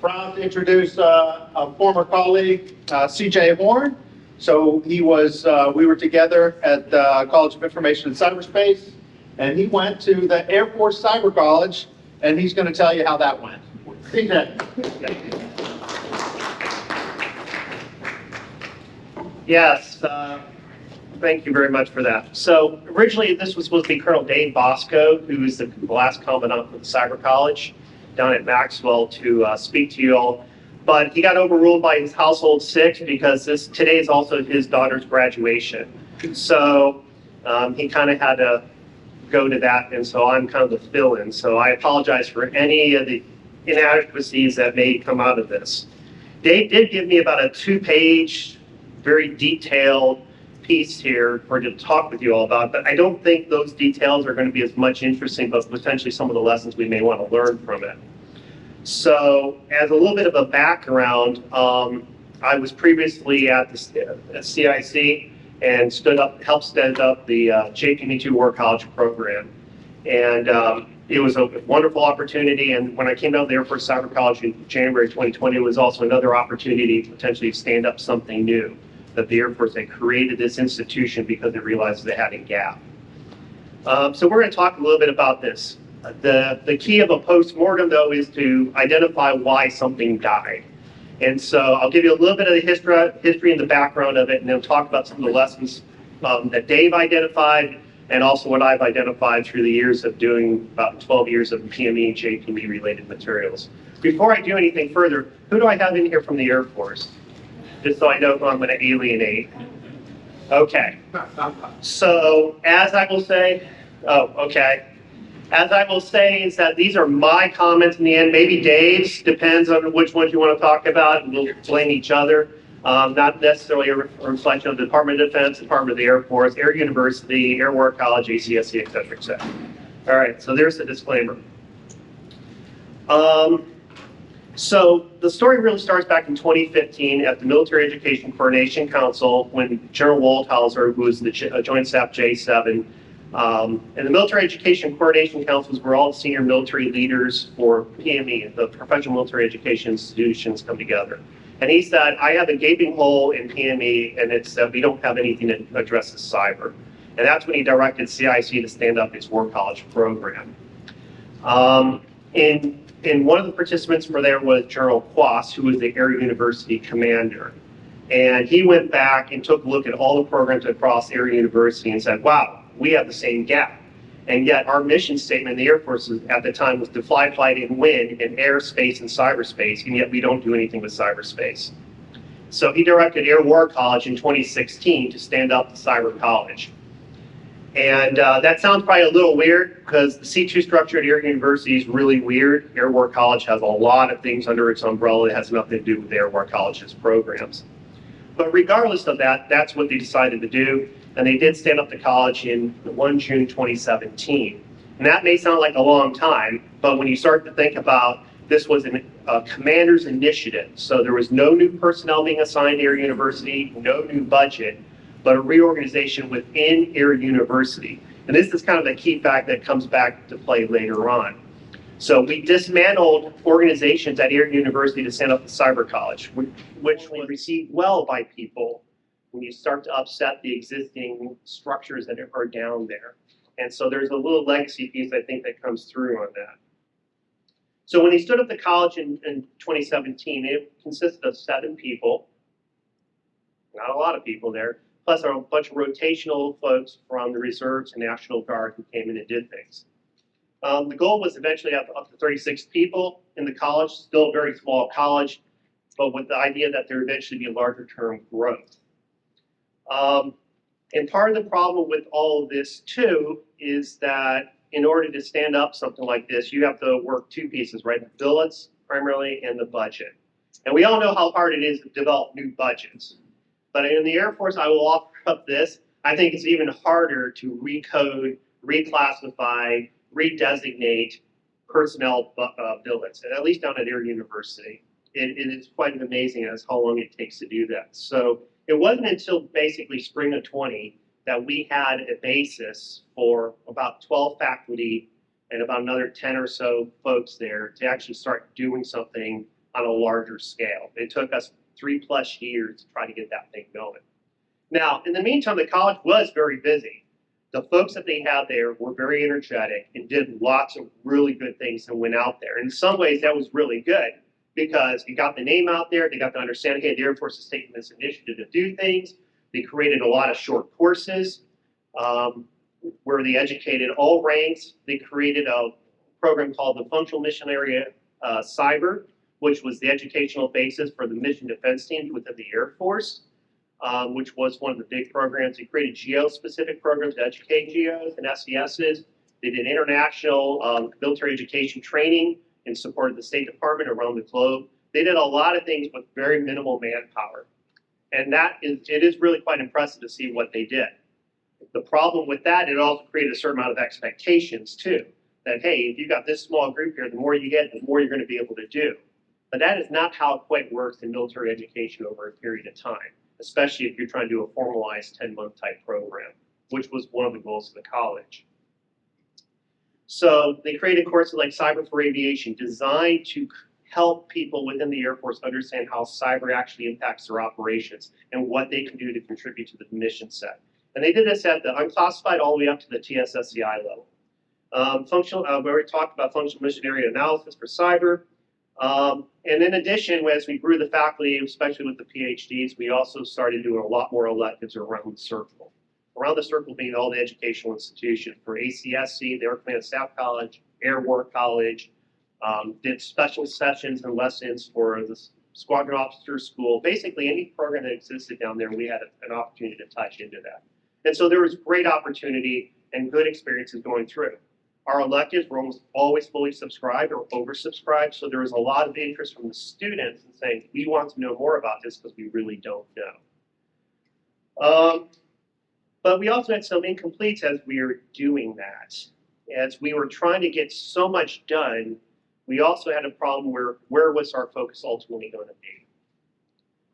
Proud to introduce a former colleague, CJ Horn. So he was, we were together at the College of Information and Cyberspace, and he went to the Air Force Cyber College, and he's going to tell you how that went. CJ. Yes, thank you very much for that. So originally this was supposed to be Colonel Dave Bosco, who is the last commandant for the Cyber College down at Maxwell, to speak to you all. But he got overruled by his household six because today is also his daughter's graduation. So he kind of had to go to that, and so I'm kind of the fill-in. So I apologize for any of the inadequacies that may come out of this. Dave did give me about a 2-page, very detailed piece here for to talk with you all about, but I don't think those details are going to be as much interesting, but potentially some of the lessons we may want to learn from it. So as a little bit of a background, I was previously at the CIC and helped stand up the JPM2 War College program. And it was a wonderful opportunity. And when I came out of the Air Force Cyber College in January 2020, it was also another opportunity to potentially stand up something new, that the Air Force had created this institution because they realized they had a gap. So we're going to talk a little bit about this. The key of a postmortem, though, is to identify why something died. And so I'll give you a little bit of the history and the background of it, and then talk about some of the lessons that Dave identified, and also what I've identified through the years of doing about 12 years of PME and JPME related materials. Before I do anything further, who do I have in here from the Air Force? Just so I know who I'm going to alienate. Okay. So as I will say, as I will say is that these are my comments in the end, maybe Dave's, depends on which ones you want to talk about, and we'll blame each other. Not necessarily a reflection of the Department of Defense, Department of the Air Force, Air University, Air War College, ACSC, et cetera, et cetera. All right, so there's the disclaimer. So the story really starts back in 2015 at the Military Education Coordination Council when General Walthauser, who was the Joint Staff J7, and the Military Education Coordination Councils were all senior military leaders for PME, the professional military education institutions come together. And he said, I have a gaping hole in PME, and it's that we don't have anything that addresses cyber. And that's when he directed CIC to stand up its War College program. And one of the participants were there was General Quast, who was the Air University commander. And he went back and took a look at all the programs across Air University and said, wow, we have the same gap. And yet our mission statement in the Air Force at the time was to fly, fight, and win in airspace and cyberspace, and yet we don't do anything with cyberspace. So he directed Air War College in 2016 to stand up the Cyber College. And that sounds probably a little weird because the C2 structure at Air University is really weird. Air War College has a lot of things under its umbrella that has nothing to do with Air War College's programs. But regardless of that, that's what they decided to do. And they did stand up the college in 1 June 2017. And that may sound like a long time, but when you start to think about this was a commander's initiative. So there was no new personnel being assigned to Air University, no new budget, but a reorganization within Air University. And this is kind of the key fact that comes back to play later on. So we dismantled organizations at Air University to stand up the Cyber College, which was received well by people when you start to upset the existing structures that are down there. And so there's a little legacy piece, I think, that comes through on that. So when he stood up the college in 2017, it consisted of 7 people, not a lot of people there, plus a bunch of rotational folks from the reserves and National Guard who came in and did things. The goal was eventually to have up to 36 people in the college, still a very small college, but with the idea that there would eventually be a larger term growth. And part of the problem with all of this too is that in order to stand up something like this, you have to work 2 pieces, right? The billets primarily and the budget. And we all know how hard it is to develop new budgets. But in the Air Force, I will offer up this. I think it's even harder to recode, reclassify, redesignate personnel billets, at least down at Air University. It is quite amazing as how long it takes to do that. So it wasn't until basically spring of 20 that we had a basis for about 12 faculty and about another 10 or so folks there to actually start doing something on a larger scale. It took us 3+ years to try to get that thing going. Now, in the meantime, the college was very busy. The folks that they had there were very energetic and did lots of really good things and went out there. In some ways, that was really good because it got the name out there. They got to understand, hey, the Air Force is taking this initiative to do things. They created a lot of short courses where they educated all ranks. They created a program called the Functional Mission Area Cyber, which was the educational basis for the mission defense teams within the Air Force, which was one of the big programs. They created geo-specific programs to educate geos and SESs. They did international military education training in support of the State Department around the globe. They did a lot of things with very minimal manpower. And it is really quite impressive to see what they did. The problem with that, it also created a certain amount of expectations too. That, hey, if you've got this small group here, the more you get, the more you're going to be able to do. But that is not how it quite works in military education over a period of time, especially if you're trying to do a formalized 10-month type program, which was one of the goals of the college. So they created courses like Cyber for Aviation, designed to help people within the Air Force understand how cyber actually impacts their operations and what they can do to contribute to the mission set. And they did this at the unclassified all the way up to the TSSCI level. We already talked about functional mission area analysis for cyber. And in addition, as we grew the faculty, especially with the PhDs, we also started doing a lot more electives around the circle. Around the circle being all the educational institutions for ACSC, the Air Command and Staff College, Air War College, did special sessions and lessons for the Squadron Officer School. Basically, any program that existed down there, we had an opportunity to touch into that. And so there was great opportunity and good experiences going through. Our electives were almost always fully subscribed or oversubscribed, so there was a lot of interest from the students in saying, we want to know more about this because we really don't know. But we also had some incompletes as we were doing that. As we were trying to get so much done, we also had a problem where was our focus ultimately going to be?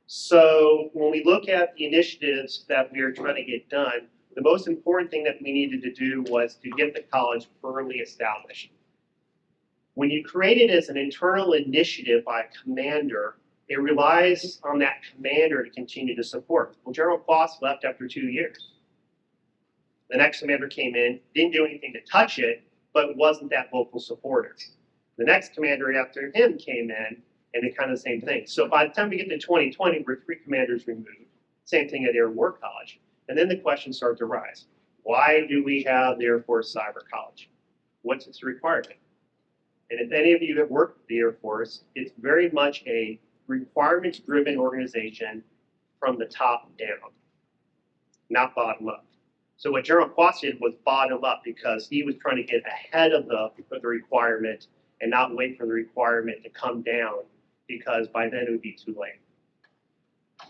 So when we look at the initiatives that we are trying to get done, the most important thing that we needed to do was to get the college firmly established. When you create it as an internal initiative by a commander, it relies on that commander to continue to support. Well, General Quast left after 2 years. The next commander came in, didn't do anything to touch it, but wasn't that vocal supporter. The next commander after him came in, and it kind of the same thing. So by the time we get to 2020, we're 3 commanders removed. Same thing at Air War College. And then the questions start to rise. Why do we have the Air Force Cyber College? What's its requirement? And if any of you have worked with the Air Force, it's very much a requirements-driven organization from the top down, not bottom up. So what General Quast did was bottom up because he was trying to get ahead of the requirement and not wait for the requirement to come down because by then it would be too late.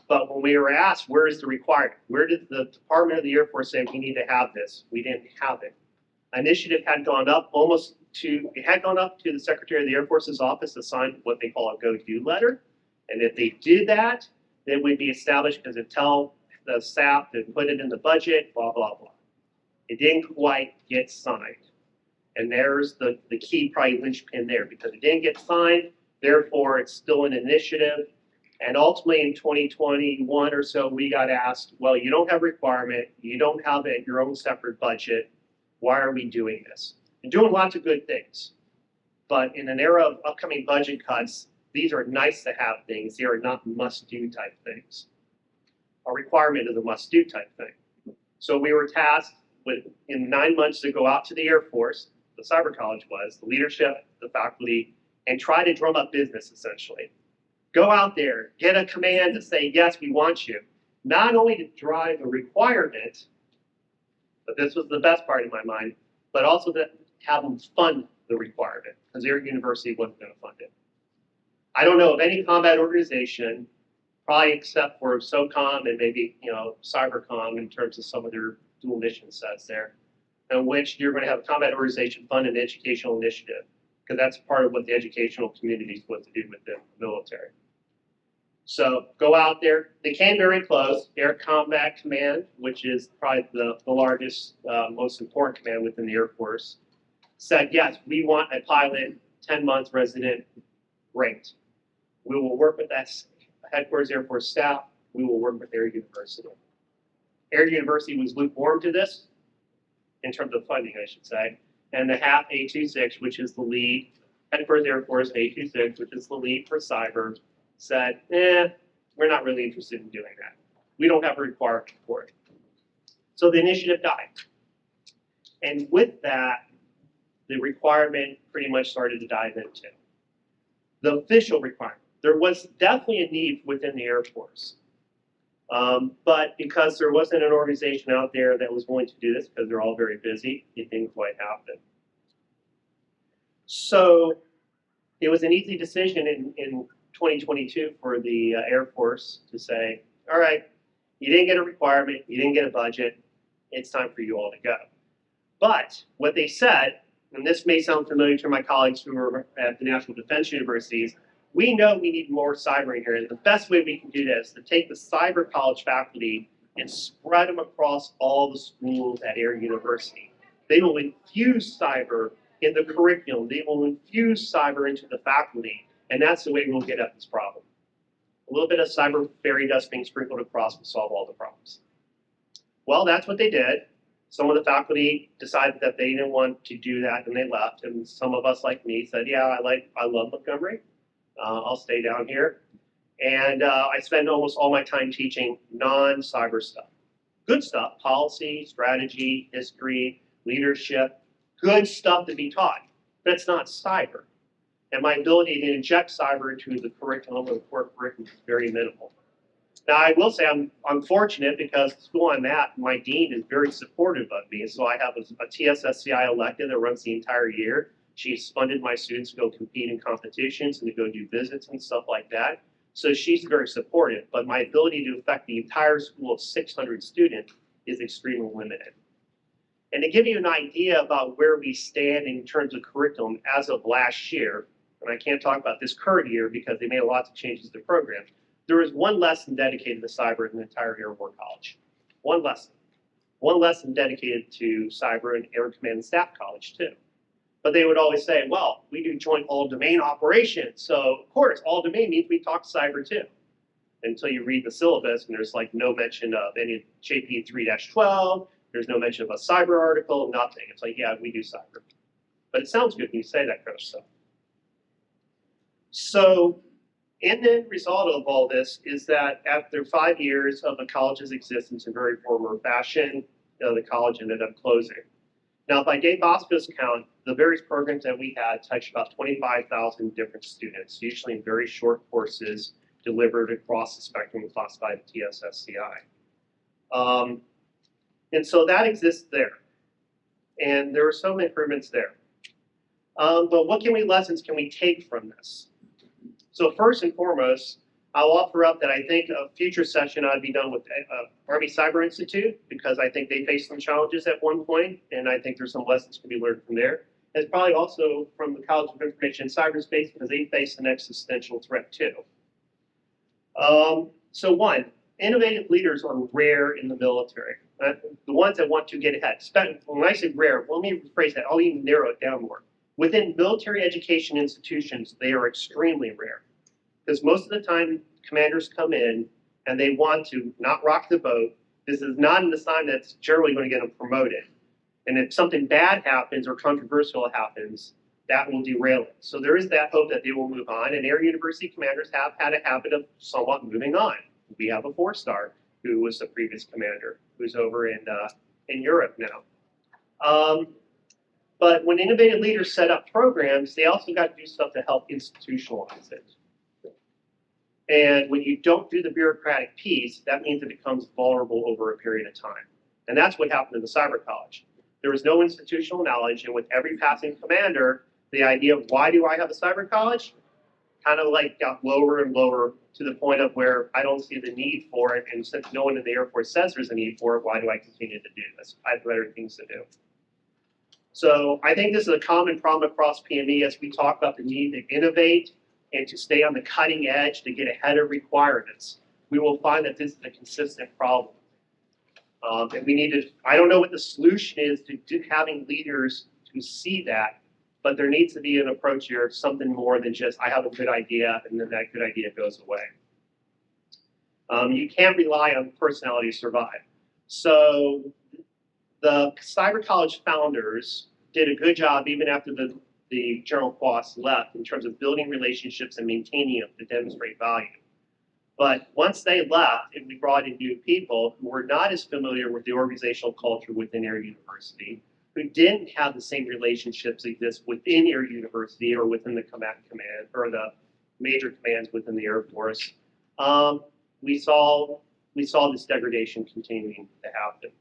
But when we were asked, where is the requirement? Where did the Department of the Air Force say we need to have this? We didn't have it. Initiative had gone up to the Secretary of the Air Force's office to sign what they call a go-do letter. And if they did that, then we'd be established because it tell the staff to put it in the budget, blah, blah, blah. It didn't quite get signed. And there's the key probably linchpin there because it didn't get signed, therefore it's still an initiative. And ultimately in 2021 or so, we got asked, well, you don't have requirement, you don't have your own separate budget, why are we doing this? And doing lots of good things. But in an era of upcoming budget cuts, these are nice to have things, they are not must-do type things. A requirement is a must-do type thing. So we were tasked with, in 9 months, to go out to the Air Force, the Cyber College was, the leadership, the faculty, and try to drum up business, essentially. Go out there, get a command to say, yes, we want you. Not only to drive a requirement, but this was the best part in my mind, but also to have them fund the requirement, because their university wasn't going to fund it. I don't know of any combat organization, probably except for SOCOM and maybe CyberCom in terms of some of their dual mission sets there, in which you're going to have a combat organization fund an educational initiative, because that's part of what the educational community is supposed to do with the military. So go out there. They came very close. Air Combat Command, which is probably the largest, most important command within the Air Force, said, yes, we want a pilot, 10 months resident rate. We will work with that headquarters Air Force staff. We will work with Air University. Air University was lukewarm to this, in terms of funding, I should say. And the HAP 826, which is the lead, headquarters Air Force 826, which is the lead for cyber, said, we're not really interested in doing that. We don't have a requirement for it. So the initiative died. And with that, the requirement pretty much started to dive into. The official requirement. There was definitely a need within the Air Force. But because there wasn't an organization out there that was willing to do this, because they're all very busy, it didn't quite happen. So it was an easy decision in 2022 for the Air Force to say, all right, you didn't get a requirement, you didn't get a budget, it's time for you all to go. But what they said, and this may sound familiar to my colleagues who are at the National Defense Universities, we know we need more cyber in here, and the best way we can do that is to take the cyber college faculty and spread them across all the schools at Air University. They will infuse cyber in the curriculum. They will infuse cyber into the faculty, and that's the way we'll get at this problem. A little bit of cyber fairy dust being sprinkled across will solve all the problems. Well, that's what they did. Some of the faculty decided that they didn't want to do that, and they left. And some of us, like me, said, "Yeah, I love Montgomery. I'll stay down here." And I spend almost all my time teaching non-cyber stuff. Good stuff: policy, strategy, history, leadership. Good stuff to be taught, but it's not cyber. And my ability to inject cyber into the curriculum or the core curriculum is very minimal. Now, I will say I'm fortunate because the school I'm at, my dean is very supportive of me. So I have a TSSCI elected that runs the entire year. She's funded my students to go compete in competitions and to go do visits and stuff like that. So she's very supportive, but my ability to affect the entire school of 600 students is extremely limited. And to give you an idea about where we stand in terms of curriculum as of last year, and I can't talk about this current year because they made lots of changes to the program, there is one lesson dedicated to cyber in the entire Air War College. One lesson. One lesson dedicated to cyber in Air Command and Staff College too. But they would always say, well, we do joint all-domain operations, so of course, all-domain means we talk cyber too. Until you read the syllabus, and there's like no mention of any JP 3-12, there's no mention of a cyber article, nothing. It's like, yeah, we do cyber. But it sounds good when you say that kind of stuff. So, and the result of all this is that after 5 years of the college's existence in very formal fashion, the college ended up closing. Now, by Dave Bosco's count, the various programs that we had touched about 25,000 different students, usually in very short courses delivered across the spectrum of classified TSSCI. And so that exists there. And there are some improvements there. But what lessons can we take from this? So first and foremost, I'll offer up that I think a future session ought to be done with Army Cyber Institute, because I think they faced some challenges at one point, and I think there's some lessons to be learned from there. And probably also from the College of Information and Cyberspace, because they face an existential threat too. So one, innovative leaders are rare in the military. The ones that want to get ahead. When I say rare, let me rephrase that. I'll even narrow it down more. Within military education institutions, they are extremely rare. Because most of the time, commanders come in and they want to not rock the boat. This is not an assignment that's generally going to get them promoted. And if something bad happens or controversial happens, that will derail it. So there is that hope that they will move on. And Air University commanders have had a habit of somewhat moving on. We have a 4-star who was the previous commander, who's over in Europe now. But when innovative leaders set up programs, they also got to do stuff to help institutionalize it. And when you don't do the bureaucratic piece, that means it becomes vulnerable over a period of time. And that's what happened in the Cyber College. There was no institutional knowledge, and with every passing commander, the idea of why do I have a Cyber College kind of like got lower and lower to the point of where I don't see the need for it. And since no one in the Air Force says there's a need for it, why do I continue to do this? I have better things to do. So I think this is a common problem across PME as we talk about the need to innovate and to stay on the cutting edge to get ahead of requirements. We will find that this is a consistent problem. And we need to, I don't know what the solution is to having leaders who see that But there needs to be an approach here, something more than just, I have a good idea, and then that good idea goes away. You can't rely on personality to survive. So the Cyber College founders did a good job, even after the general boss left, in terms of building relationships and maintaining them to demonstrate value. But once they left, and we brought in new people who were not as familiar with the organizational culture within their university, who didn't have the same relationships exist within your university or within the command or the major commands within the Air Force, we saw this degradation continuing to happen.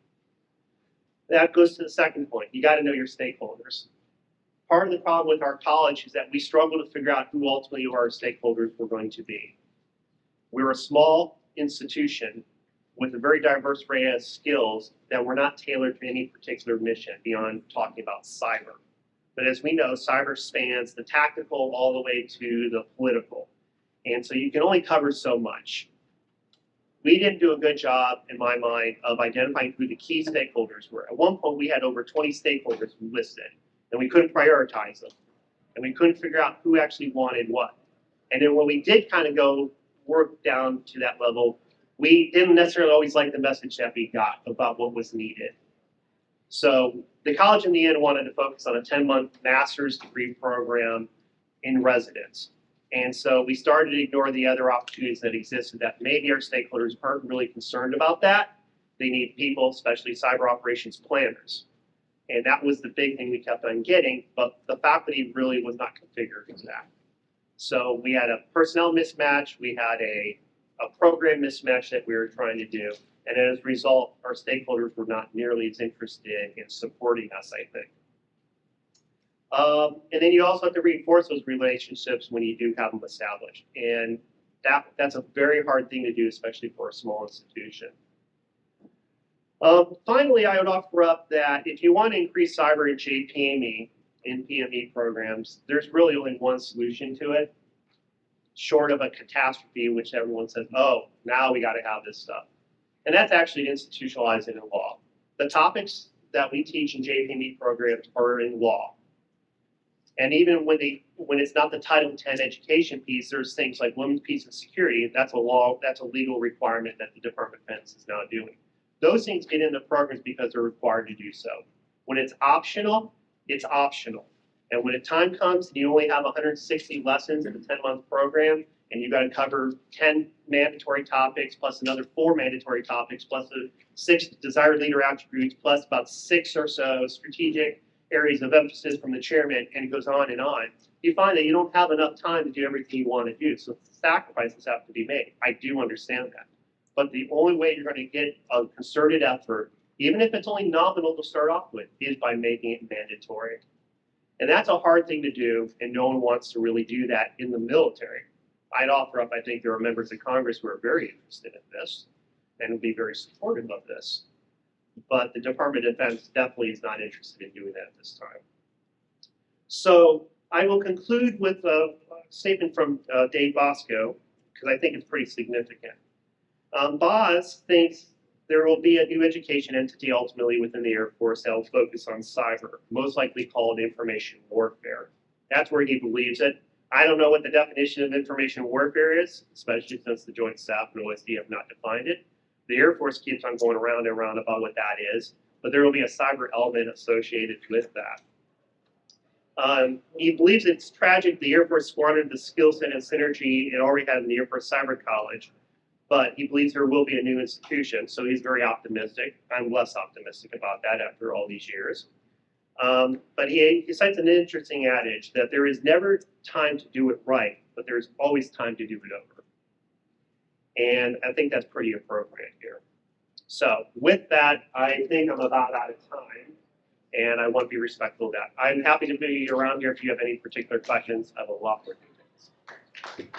That goes to the second point. You got to know your stakeholders. Part of the problem with our college is that we struggle to figure out who ultimately our stakeholders were going to be. We're a small institution with a very diverse array of skills that were not tailored to any particular mission beyond talking about cyber. But as we know, cyber spans the tactical all the way to the political. And so you can only cover so much. We didn't do a good job, in my mind, of identifying who the key stakeholders were. At one point, we had over 20 stakeholders listed, and we couldn't prioritize them. And we couldn't figure out who actually wanted what. And then when we did kind of go work down to that level, we didn't necessarily always like the message that we got about what was needed. So the college in the end wanted to focus on a 10-month master's degree program in residence. And so we started to ignore the other opportunities that existed that maybe our stakeholders aren't really concerned about that. They need people, especially cyber operations planners. And that was the big thing we kept on getting, but the faculty really was not configured for that. So we had a personnel mismatch, we had a program mismatch that we were trying to do, and as a result, our stakeholders were not nearly as interested in supporting us, I think. And then you also have to reinforce those relationships when you do have them established. And that's a very hard thing to do, especially for a small institution. Finally, I would offer up that if you want to increase cyber and JPME in PME programs, there's really only one solution to it, short of a catastrophe, which everyone says, oh, now we got to have this stuff. And that's actually institutionalized in law. The topics that we teach in JPME programs are in law. And even when it's not the Title X education piece, there's things like women's peace and security. That's a legal requirement that the Department of Defense is now doing. Those things get in the programs because they're required to do so. When it's optional, it's optional. And when the time comes and you only have 160 lessons in a 10-month program, and you've got to cover 10 mandatory topics, plus another 4 mandatory topics, plus the 6 desired leader attributes, plus about 6 or so strategic areas of emphasis from the chairman, and it goes on, you find that you don't have enough time to do everything you want to do. So sacrifices have to be made. I do understand that. But the only way you're going to get a concerted effort, even if it's only nominal to start off with, is by making it mandatory. And that's a hard thing to do, and no one wants to really do that in the military. I'd offer up, I think there are members of Congress who are very interested in this and would be very supportive of this. But the Department of Defense definitely is not interested in doing that at this time. So I will conclude with a statement from Dave Bosco, because I think it's pretty significant. Boz thinks there will be a new education entity ultimately within the Air Force that will focus on cyber, most likely called information warfare. That's where he believes it. I don't know what the definition of information warfare is, especially since the Joint Staff and OSD have not defined it. The Air Force keeps on going around and around about what that is, but there will be a cyber element associated with that. He believes it's tragic the Air Force squandered the skill set and synergy it already had in the Air Force Cyber College, but he believes there will be a new institution, so he's very optimistic. I'm less optimistic about that after all these years. But he cites an interesting adage that there is never time to do it right, but there's always time to do it over. And I think that's pretty appropriate here. So with that, I think I'm about out of time, and I want to be respectful of that. I'm happy to be around here if you have any particular questions. I have a lot more details.